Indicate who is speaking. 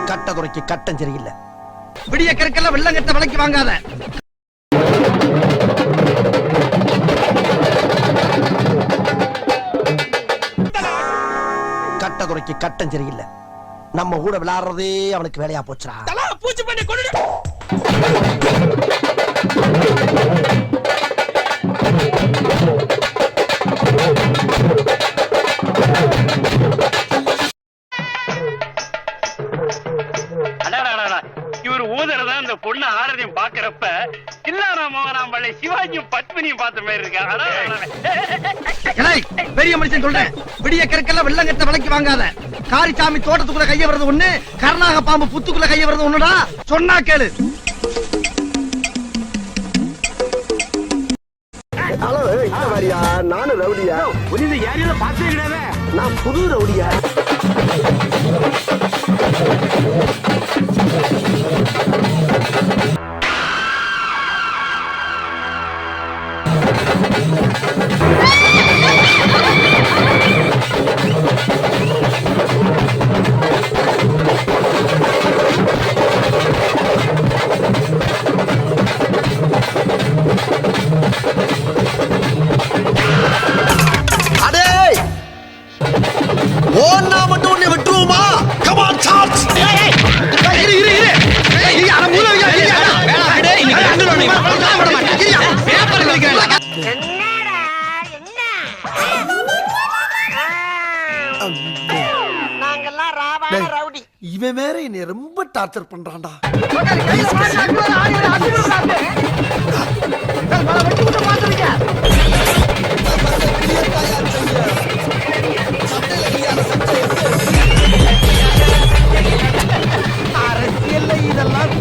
Speaker 1: கட்டதுறைக்கு கட்டம் சரியில்லை.
Speaker 2: விடிய கற்கெல்லாம் வெள்ளங்கட்ட விலைக்கு வாங்காத.
Speaker 1: கட்டதுறைக்கு கட்டம் சரியில்லை. நம்ம கூட விளையாடுறதே அவனுக்கு வேலையா போச்சுடா.
Speaker 2: பூச்சி பண்ணி கொண்டு
Speaker 3: இவர் ஊதறதான் இந்த பொண்ணு ஆரதியும் பாக்குறப்ப சில்லாரா மோகனாம் பள்ளி சிவாஜியும் பத்மினியும் பார்த்த மாதிரி இருக்கா.
Speaker 2: பெரிய மனுஷன் சொல்றேன், விடிய கற்கெல்லாம் வெள்ளங்கட்ட விலைக்கு வாங்காத. காரிசாமி தோட்டத்துக்குள்ள கைய வருது ஒண்ணு, கர்நாக பாம்பு புத்துக்குள்ள கைய வருது ஒண்ணுடா. சொன்னா கேளு.
Speaker 1: ஹலோ, இந்த மாதிரியா? நானும் ரவுடியா?
Speaker 3: இந்த ஏரியால பார்த்தே கிடையாது.
Speaker 1: நான் புது ரவுடியா? இவன் வேற என்னை ரொம்ப டார்ச்சர் பண்றான்டா. அரசியல் இதெல்லாம்